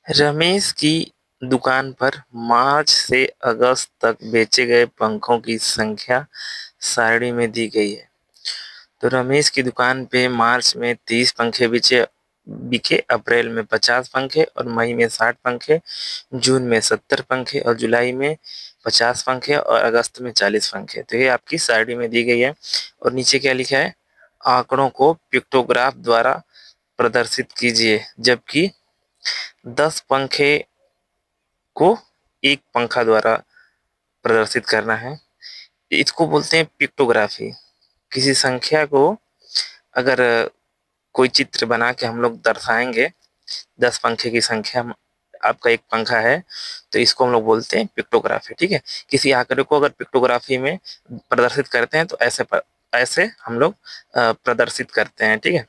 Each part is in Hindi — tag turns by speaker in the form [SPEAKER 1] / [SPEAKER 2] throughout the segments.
[SPEAKER 1] रमेश की दुकान पर मार्च से अगस्त तक बेचे गए पंखों की संख्या सारणी में दी गई है। तो रमेश की दुकान पे मार्च में 30 पंखे बिके, अप्रैल में 50 पंखे और मई में 60 पंखे, जून में 70 पंखे और जुलाई में 50 पंखे और अगस्त में 40 पंखे। तो ये आपकी सारणी में दी गई है। और नीचे क्या लिखा है? आंकड़ों को पिक्टोग्राफ द्वारा प्रदर्शित कीजिए, जबकि 10 पंखे को एक पंखा द्वारा प्रदर्शित करना है। इसको बोलते हैं पिक्टोग्राफी। किसी संख्या को अगर कोई चित्र बना के हम लोग दर्शाएंगे, 10 पंखे की संख्या, आपका एक पंखा है, तो इसको हम लोग बोलते हैं पिक्टोग्राफी। ठीक है। किसी आंकड़े को अगर पिक्टोग्राफी में प्रदर्शित करते हैं तो ऐसे हम लोग प्रदर्शित करते हैं। ठीक है।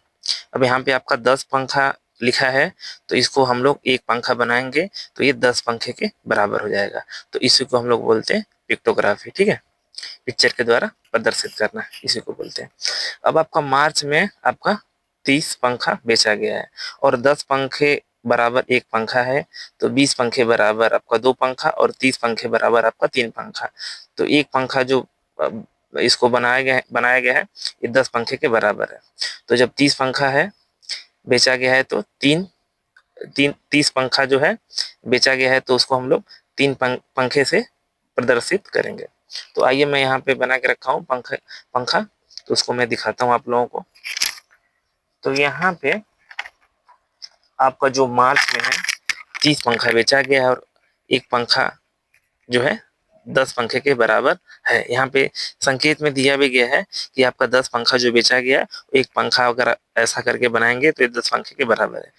[SPEAKER 1] अब यहाँ पे आपका 10 पंखा लिखा है, तो इसको हम लोग एक पंखा बनाएंगे तो ये 10 पंखे के बराबर हो जाएगा। तो इसी को हम लोग बोलते हैं पिक्टोग्राफी। ठीक है। पिक्चर के द्वारा प्रदर्शित करना, इसी को बोलते हैं। अब आपका मार्च में आपका 30 पंखा बेचा गया है और 10 पंखे बराबर एक पंखा है, तो 20 पंखे बराबर आपका दो पंखा और 30 पंखे बराबर आपका तीन पंखा। तो एक पंखा जो इसको बनाया गया है, ये 10 पंखे के बराबर है। तो जब 30 पंखा है बेचा गया है तो तीन तीन 30 पंखा जो है बेचा गया है, तो उसको हम लोग तीन पंखे से प्रदर्शित करेंगे। तो आइए मैं यहाँ पे बना के रखा हूँ पंखा, तो उसको मैं दिखाता हूँ आप लोगों को। तो यहाँ पे आपका जो मार्च में है 30 पंखा बेचा गया है और एक पंखा जो है 10 पंखे के बराबर है। यहाँ पे संकेत में दिया भी गया है कि आपका 10 पंखा जो बेचा गया, एक पंखा अगर ऐसा करके बनाएंगे तो ये 10 पंखे के बराबर है।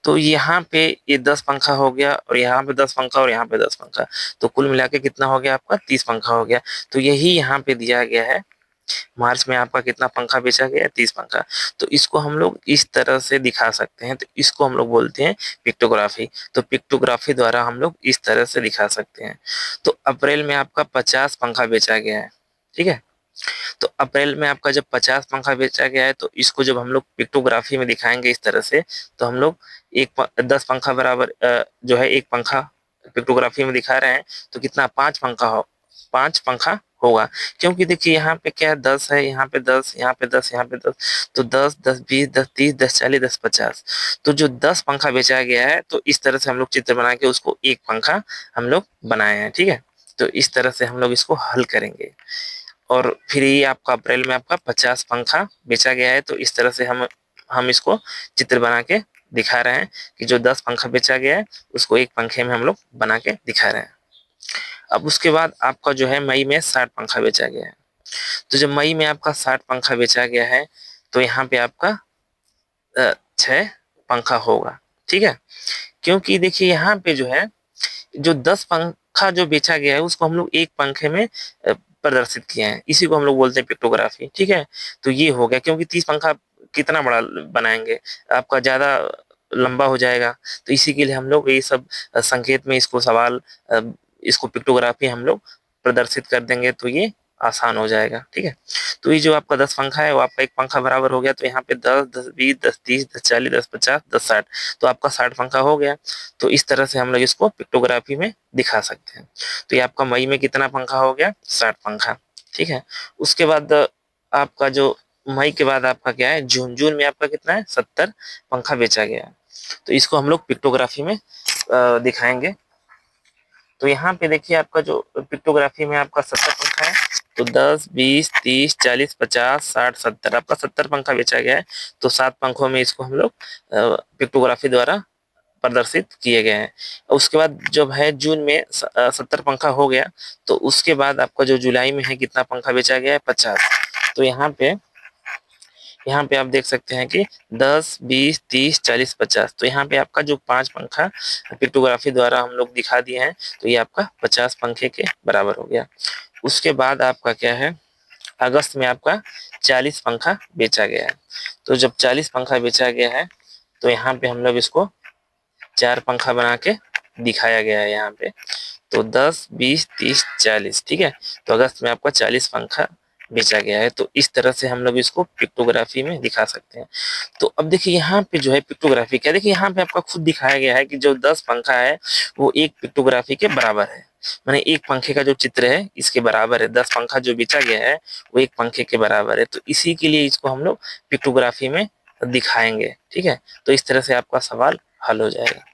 [SPEAKER 1] तो यहाँ पे ये 10 पंखा हो गया और यहाँ पे 10 पंखा और यहाँ पे 10 पंखा, तो कुल मिला के कितना हो गया आपका? 30 पंखा हो गया। तो यही यहाँ पे दिया गया है, मार्च में आपका कितना पंखा बेचा गया? 30 पंखा। तो इसको हम लोग इस तरह से दिखा सकते हैं, तो इसको हम लोग बोलते हैं पिक्टोग्राफी। तो पिक्टोग्राफी द्वारा हम लोग इस तरह से दिखा सकते हैं। तो अप्रैल में आपका 50 पंखा बेचा गया है। ठीक है। तो अप्रैल में आपका जब 50 पंखा बेचा गया है, तो इसको जब हम लोग पिक्टोग्राफी में दिखाएंगे इस तरह से, तो हम लोग 10 पंखा बराबर जो है एक पंखा पिक्टोग्राफी में दिखा रहे हैं, तो कितना? 5 पंखा होगा। क्योंकि देखिए यहाँ पे क्या है, 10 है, यहाँ पे 10, यहाँ पे 10, यहाँ पे 10, तो 10, 10, 20, 10, 30, 10, 40, 10, 50। तो जो 10 पंखा बेचा गया है, तो इस तरह से हम लोग चित्र बना के उसको एक पंखा हम लोग बनाए हैं। ठीक है। तो इस तरह से हम लोग इसको हल करेंगे। और फिर ये आपका अप्रैल में आपका 50 पंखा बेचा गया है, तो इस तरह से हम इसको चित्र बना के दिखा रहे हैं कि जो 10 पंखा बेचा गया है उसको एक पंखे में हम लोग बना के दिखा रहे हैं। अब उसके बाद आपका जो है मई में 60 पंखा बेचा गया है। तो जब मई में आपका 60 पंखा बेचा गया है, तो यहाँ पे आपका 6 पंखा होगा। ठीक है। क्योंकि देखिए यहाँ पे जो है, जो 10 पंखा जो बेचा गया है उसको हम लोग एक पंखे में प्रदर्शित किए हैं, इसी को हम लोग बोलते हैं पिक्टोग्राफी। ठीक है। तो ये हो गया, क्योंकि 30 पंखा कितना बड़ा बनाएंगे, आपका ज्यादा लंबा हो जाएगा। तो इसी के लिए हम लोग ये सब संकेत में इसको इसको पिक्टोग्राफी हम लोग प्रदर्शित कर देंगे, तो ये आसान हो जाएगा। ठीक है। तो ये जो आपका 10 पंखा है वो आपका एक पंखा बराबर हो गया। तो यहाँ पे 10, 10, 20, 10, 30, 10, 40, 10, 50, 10, 60, तो आपका 60 पंखा हो गया। तो इस तरह से हम लोग इसको पिक्टोग्राफी में दिखा सकते हैं। तो ये आपका मई में कितना पंखा हो गया? 60 पंखा। ठीक है। उसके बाद आपका जो मई के बाद आपका क्या है? जून में आपका कितना है? 70 पंखा बेचा गया है। तो इसको हम लोग पिक्टोग्राफी में दिखाएंगे। तो यहाँ पे देखिए आपका जो पिक्टोग्राफी में आपका 70 पंखा है, तो 10, 20, 30, 40, 50, 60, 70, आपका 70 पंखा बेचा गया है। तो 7 पंखों में इसको हम लोग पिक्टोग्राफी द्वारा प्रदर्शित किए गए हैं। उसके बाद जब है जून में 70 पंखा हो गया, तो उसके बाद आपका जो जुलाई में है कितना पंखा बेचा गया है? 50। तो यहाँ पे आप देख सकते हैं कि 10, 20, 30, 40, 50, तो यहाँ पे आपका जो 5 पंखा पिक्टोग्राफी द्वारा हम लोग दिखा दिए हैं, तो ये आपका 50 पंखे के बराबर हो गया। उसके बाद आपका क्या है? अगस्त में आपका 40 पंखा बेचा गया है। तो जब 40 पंखा बेचा गया है, तो यहाँ पे हम लोग इसको 4 पंखा बना के दिखाया गया है यहाँ पे। तो 10, 20, 30, 40। ठीक है। तो अगस्त में आपका 40 पंखा बेचा गया है। तो इस तरह से हम लोग इसको पिक्टोग्राफी में दिखा सकते हैं। तो अब देखिए यहाँ पे जो है पिक्टोग्राफी क्या है, देखिए यहाँ पे आपका खुद दिखाया गया है कि जो 10 पंखा है वो एक पिक्टोग्राफी के बराबर है। माने एक पंखे का जो चित्र है इसके बराबर है, 10 पंखा जो बेचा गया है वो एक पंखे के बराबर है। तो इसी के लिए इसको हम लोग पिक्टोग्राफी में दिखाएंगे। ठीक है, तो इस तरह से आपका सवाल हल हो जाएगा।